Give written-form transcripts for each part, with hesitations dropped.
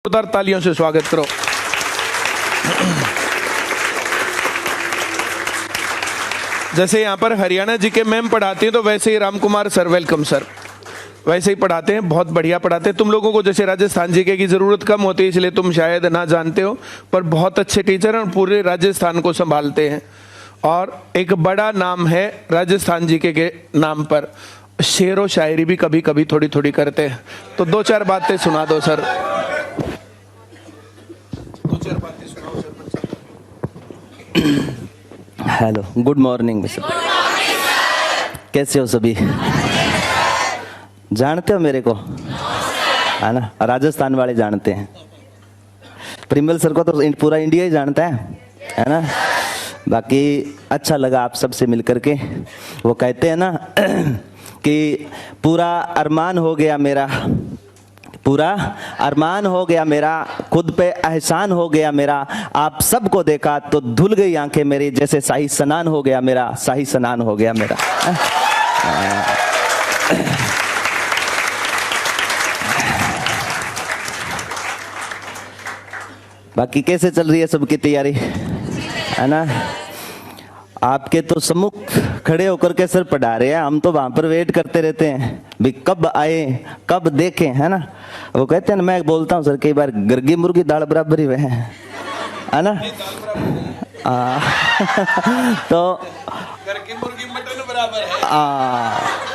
जोरदार तालियों से स्वागत करो। जैसे यहाँ पर हरियाणा जी के मैम पढ़ाते हैं तो वैसे ही रामकुमार सर, वेलकम सर, वैसे ही पढ़ाते हैं, बहुत बढ़िया पढ़ाते हैं। तुम लोगों को जैसे राजस्थान जी के की ज़रूरत कम होती है इसलिए तुम शायद ना जानते हो, पर बहुत अच्छे टीचर हैं और पूरे राजस्थान को संभालते हैं और एक बड़ा नाम है राजस्थान जी के नाम पर। शेर व शायरी भी कभी कभी थोड़ी थोड़ी करते हैं, तो दो चार बातें सुना दो sir. Hello, good morning sir. कैसे हो सभी? जानते हो मेरे को, है ना? राजस्थान वाले जानते हैं। प्रिमल सर को तो पूरा इंडिया ही जानता है ना? बाकी अच्छा लगा आप सबसे मिलकर के। वो कहते हैं ना कि पूरा अरमान हो गया मेरा, पूरा अरमान हो गया मेरा, खुद पे एहसान हो गया मेरा, आप सबको देखा तो धुल गई आंखें मेरी, जैसे शाही स्नान हो गया मेरा, शाही स्नान हो गया मेरा। बाकी कैसे चल रही है सबकी तैयारी, है ना? आपके तो सम्मुख खड़े होकर के सर पढ़ा रहे हैं, हम तो वहां पर वेट करते रहते हैं भी कब आए कब देखें, है ना? वो कहते हैं ना, मैं बोलता हूँ सर कई बार, गर्गी मुर्गी दाल बराबर ही वह है ना? तो गर्गी मुर्गी मटन बराबर है।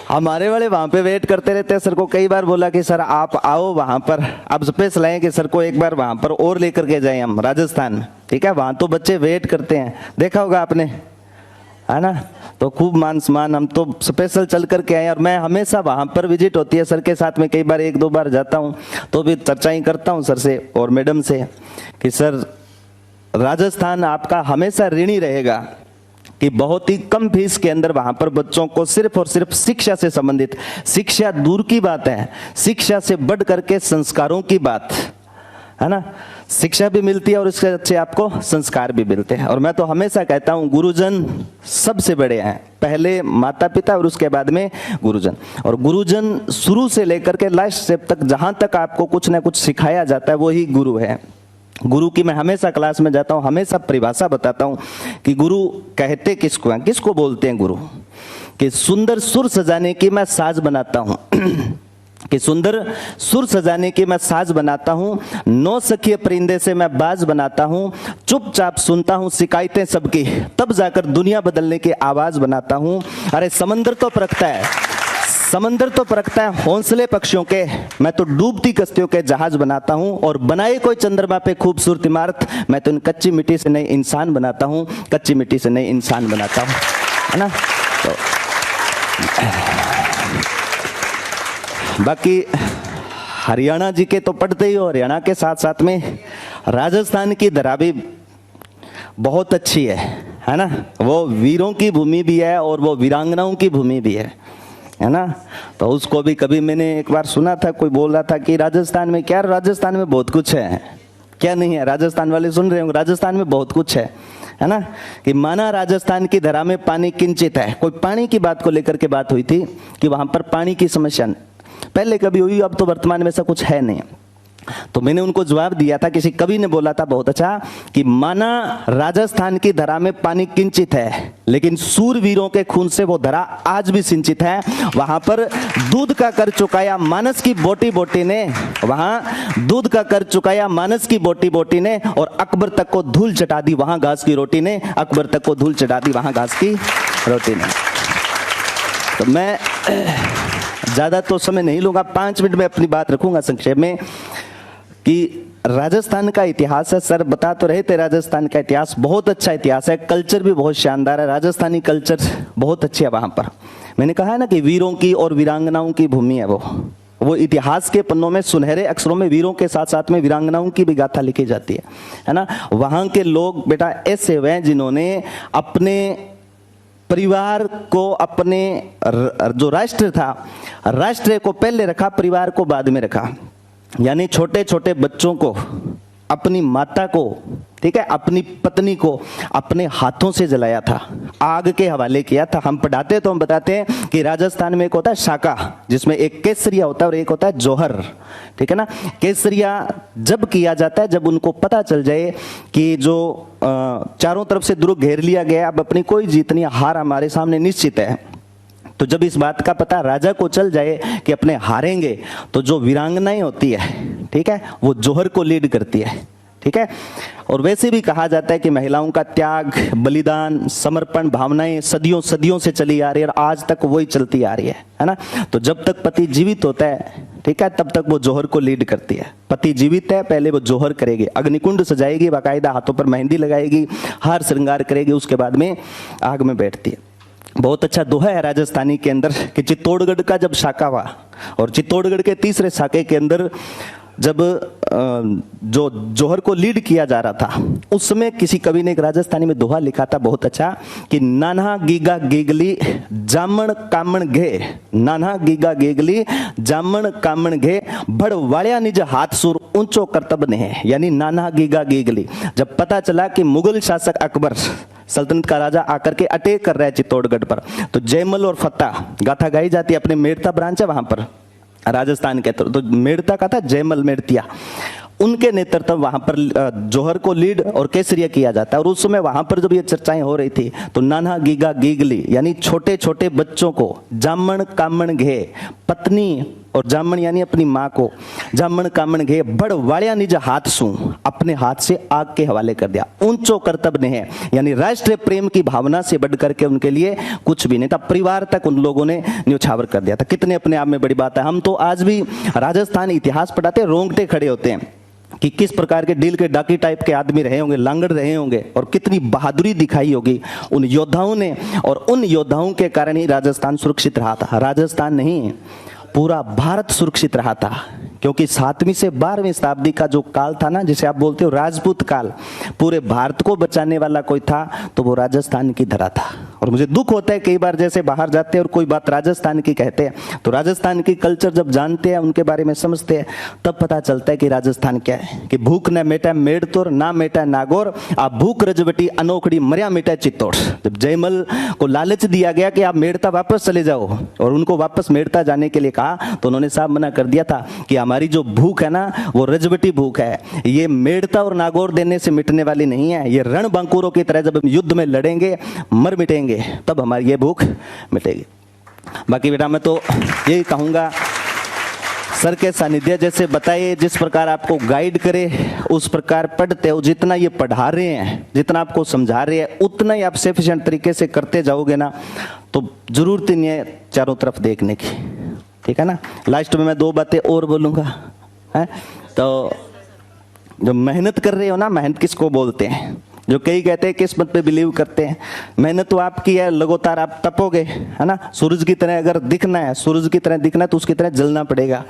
हमारे वाले वहां पे वेट करते रहते हैं। सर को कई बार बोला कि सर आप आओ वहां पर, आप स्पेशल आए कि सर को एक बार वहां पर और लेकर के जाए हम राजस्थान में, ठीक है? वहां तो बच्चे वेट करते हैं, देखा होगा आपने, है ना? तो खूब मान सम्मान, हम तो स्पेशल चल करके आए और मैं हमेशा वहां पर विजिट होती है सर के साथ में, कई बार एक दो बार जाता हूँ तो भी चर्चाएं करता हूँ सर से और मैडम से कि सर राजस्थान आपका हमेशा ऋणी रहेगा कि बहुत ही कम फीस के अंदर वहां पर बच्चों को सिर्फ और सिर्फ शिक्षा से संबंधित, शिक्षा दूर की बात है, शिक्षा से बढ़ करके संस्कारों की बात, है ना? शिक्षा भी मिलती है और इसके अच्छे आपको संस्कार भी मिलते हैं। और मैं तो हमेशा कहता हूं गुरुजन सबसे बड़े हैं, पहले माता पिता और उसके बाद में गुरुजन। और गुरुजन शुरू से लेकर के लास्ट स्टेप तक जहां तक आपको कुछ ना कुछ सिखाया जाता है वही गुरु है। गुरु की मैं हमेशा क्लास में जाता हूं, हमेशा परिभाषा बताता हूं कि गुरु कहते किसको हैं, किसको बोलते हैं गुरु? कि सुंदर सुर सजाने की मैं साज बनाता हूं कि सुंदर सुर सजाने की मैं साज बनाता हूं, नौ सखिए परिंदे से मैं बाज बनाता हूं, चुपचाप सुनता हूं शिकायतें सबकी, तब जाकर दुनिया बदलने की आवाज बनाता हूं। अरे समंदर तो परखता है, समंदर तो परखता है हौसले पक्षियों के, मैं तो डूबती कश्तियों के जहाज बनाता हूं। और बनाए कोई चंद्रमा पे खूबसूरत इमारत, मैं तो इन कच्ची मिट्टी से नए इंसान बनाता हूं, कच्ची मिट्टी से नए इंसान बनाता हूं, है ना? तो बाकी हरियाणा जी के तो पढ़ते ही हो, हरियाणा के साथ साथ में राजस्थान की धरा भी बहुत अच्छी है ना? वो वीरों की भूमि भी है और वो वीरांगनाओं की भूमि भी है ना? तो उसको भी कभी मैंने एक बार सुना था, कोई बोल रहा था कि राजस्थान में क्या, राजस्थान में बहुत कुछ है, क्या नहीं है? राजस्थान वाले सुन रहे होंगे, राजस्थान में बहुत कुछ है ना? कि माना राजस्थान की धरा में पानी किंचित है, कोई पानी की बात को लेकर के बात हुई थी कि वहां पर पानी की समस्या पहले कभी हुई, अब तो वर्तमान में ऐसा कुछ है नहीं। तो मैंने उनको जवाब दिया था, किसी कवि ने बोला था बहुत अच्छा, कि माना राजस्थान की धरा में पानी किंचित है, लेकिन सूरवीरों के खून से वो धरा आज भी सिंचित है। वहां पर दूध का कर चुकाया मानस की बोटी बोटी ने, वहां दूध का कर चुकाया मानस की बोटी बोटी ने, और अकबर तक को धूल चटा दी वहां घास की रोटी ने, अकबर तक को धूल चटा दी वहां घास की रोटी ने। तो मैं ज्यादा तो समय नहीं लूंगा, 5 मिनट में अपनी बात रखूंगा संक्षेप में कि राजस्थान का इतिहास है। सर बता तो रहे थे, राजस्थान का इतिहास बहुत अच्छा इतिहास है, कल्चर भी बहुत शानदार है, राजस्थानी कल्चर बहुत अच्छी है वहां पर। मैंने कहा है ना कि वीरों की और वीरांगनाओं की भूमि है वो इतिहास के पन्नों में सुनहरे अक्षरों में वीरों के साथ साथ में वीरांगनाओं की भी गाथा लिखी जाती है ना? वहां के लोग बेटा ऐसे हुए हैं जिन्होंने अपने परिवार को, अपने जो राष्ट्र था, राष्ट्र को पहले रखा, परिवार को बाद में रखा। यानी छोटे छोटे बच्चों को, अपनी माता को, ठीक है, अपनी पत्नी को अपने हाथों से जलाया था, आग के हवाले किया था। हम पढ़ाते तो हम बताते हैं कि राजस्थान में एक होता है शाका, जिसमें एक केसरिया होता है और एक होता है जौहर, ठीक है ना। केसरिया जब किया जाता है जब उनको पता चल जाए कि जो चारों तरफ से दुर्ग घेर लिया गया, अब अपनी कोई जीत नहीं, हार हमारे सामने निश्चित है। तो जब इस बात का पता राजा को चल जाए कि अपने हारेंगे, तो जो वीरांगनाएं होती है, ठीक है, वो जौहर को लीड करती है, ठीक है। और वैसे भी कहा जाता है कि महिलाओं का त्याग, बलिदान, समर्पण भावनाएं सदियों सदियों से चली आ रही है और आज तक वही चलती आ रही है ना। तो जब तक पति जीवित होता है, ठीक है, तब तक वो जौहर को लीड करती है। पति जीवित है, पहले वो जौहर करेगी, अग्निकुंड सजाएगी, बाकायदा हाथों पर मेहंदी लगाएगी, हार श्रृंगार करेगी, उसके बाद में आग में बैठती है। बहुत अच्छा दोहा है राजस्थानी के अंदर कि चित्तौड़गढ़ का जब शाका हुआ और चित्तौड़गढ़ के तीसरे शाके के अंदर जब जो जौहर को लीड किया जा रहा था, उस समय किसी कवि ने एक राजस्थानी में दोहा लिखा था बहुत अच्छा कि नाना गीगा गेगली जामण कामण घे, नाना गीगा गेगली जामण कामण घे, बड़ वालिया निज हाथ सुर ऊंचो करतब ने। यानी नाना गीगा गेगली, जब पता चला कि मुगल शासक अकबर सल्तनत का राजा आकर के अटैक कर रहा है चित्तौड़गढ़ पर, तो जयमल और फत्ता गाथा गाई जाती है। अपने मेड़ता ब्रांच है वहां पर राजस्थान के, तो मेड़ता का था जयमल मेड़तिया, उनके नेतृत्व वहां पर जौहर को लीड और केसरिया किया जाता है। और उस समय वहां पर जब ये चर्चाएं हो रही थी तो नाना गीगा गीगली यानी छोटे छोटे बच्चों को जामण कामण घे, पत्नी और जामण यानी अपनी माँ को जामण कामण घे, बड़ वालिया निज हाथ सू, अपने हाथ से आग के हवाले कर दिया। ऊंचो कर्तव्य है यानी राष्ट्रीय प्रेम की भावना से बढ़ करके उनके लिए कुछ भी नहीं था, परिवार तक उन लोगों ने न्यौछावर कर दिया था। कितने अपने आप में बड़ी बात है। हम तो आज भी राजस्थान इतिहास पढ़ाते रोंगटे खड़े होते हैं कि किस प्रकार के डील के डाकी टाइप के आदमी रहे होंगे, लांगड़ रहे होंगे और कितनी बहादुरी दिखाई होगी उन योद्धाओं ने। और उन योद्धाओं के कारण ही राजस्थान सुरक्षित रहा था। राजस्थान नहीं, पूरा भारत सुरक्षित रहा था, क्योंकि 7वीं से 12वीं शताब्दी का जो काल था ना, जिसे आप बोलते हो राजपूत काल, पूरे भारत को बचाने वाला कोई था तो वो राजस्थान की धरा था। और मुझे दुख होता है कई बार जैसे बाहर जाते हैं और कोई बात राजस्थान की कहते हैं, तो राजस्थान की कल्चर जब जानते हैं, उनके बारे में समझते हैं, तब पता चलता है कि राजस्थान क्या है। कि भूख न मेटा मेड़तोर, ना मेटा नागौर, आप भूख रजवटी अनोखड़ी मरिया मेटा चित्तौड़। जब जयमल को लालच दिया गया कि आप मेड़ता वापस चले जाओ और उनको वापस मेड़ता जाने के लिए कहा, तो उन्होंने साफ मना कर दिया था कि हमारी जो भूख है ना वो रजवटी भूख है, ये मेड़ता और नागौर देने से मिटने वाली नहीं है। ये रण बांकुरों की तरह जब हम युद्ध में लड़ेंगे, मर मिटेंगे, तब हमारी ये भूख मिटेगी। बाकी बेटा मैं तो यही कहूंगा, सर के सानिध्य जैसे बताइए, जिस प्रकार आपको गाइड करे उस प्रकार पढ़ते हो। जितना ये पढ़ा रहे हैं, जितना आपको समझा रहे हैं, उतना ही आप सफिशिएंट तरीके से करते जाओगे ना, तो जरूरत नहीं है चारों तरफ देखने की, ठीक है ना। लास्ट में मैं 2 बातें और बोलूंगा, है तो जो मेहनत कर रहे हो ना, मेहनत किसको बोलते हैं? जो कई कहते हैं किस्मत पे बिलीव करते हैं, मेहनत तो आपकी है, लगातार आप तपोगे, है ना। सूरज की तरह अगर दिखना है, सूरज की तरह दिखना है तो उसकी तरह जलना पड़ेगा,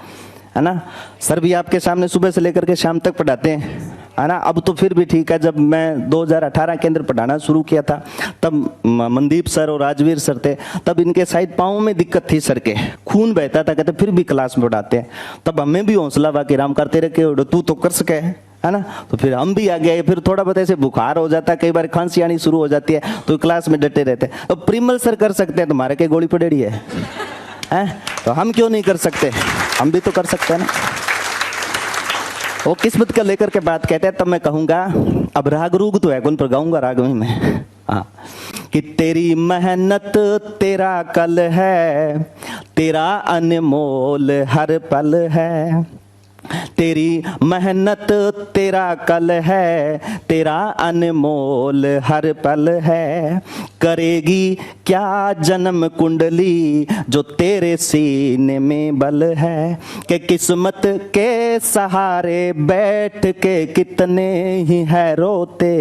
है ना। सर भी आपके सामने सुबह से लेकर के शाम तक पढ़ाते हैं, है ना। अब तो फिर भी ठीक है, जब मैं 2018 के अंदर पढ़ाना शुरू किया था तब मनदीप सर और राजवीर सर थे, तब इनके शायद पाँव में दिक्कत थी, सर के खून बहता था, कहते फिर भी क्लास में पढ़ाते हैं। तब हमें भी हौसला बाकी राम करते रहे, तू तो कर सके, है ना। तो फिर हम भी आ गए, फिर थोड़ा बहुत ऐसे बुखार हो जाता है, कई बार खांसी आनी शुरू हो जाती है, तो क्लास में डटे रहते हैं। तो प्रिमल सर कर सकते हैं, तुम्हारे के गोली पड़ेड़ी है, तो हम क्यों नहीं कर सकते? हम भी तो कर सकते हैं ना। वो किस्मत का लेकर के बात कहते हैं, तब मैं कहूंगा, अब राग रूग तो है कौन पर गाऊंगा राग में मैं, हाँ, कि तेरी मेहनत तेरा कल है, तेरा अनमोल हर पल है। तेरी मेहनत तेरा कल है, तेरा अनमोल हर पल है। करेगी क्या जन्म कुंडली जो तेरे सीने में बल है। कि किस्मत के सहारे बैठ के कितने ही है रोते,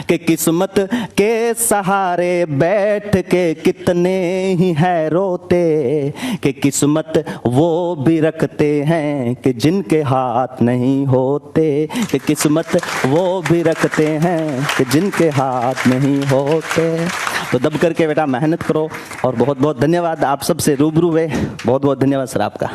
कि किस्मत के सहारे बैठ के कितने ही है रोते। कि किस्मत वो भी रखते हैं कि जिनके हाथ नहीं होते। कि किस्मत वो भी रखते हैं कि जिनके हाथ नहीं होते। तो दब करके बेटा मेहनत करो। और बहुत बहुत धन्यवाद, आप सबसे रूबरू हुए, बहुत बहुत धन्यवाद सर आपका।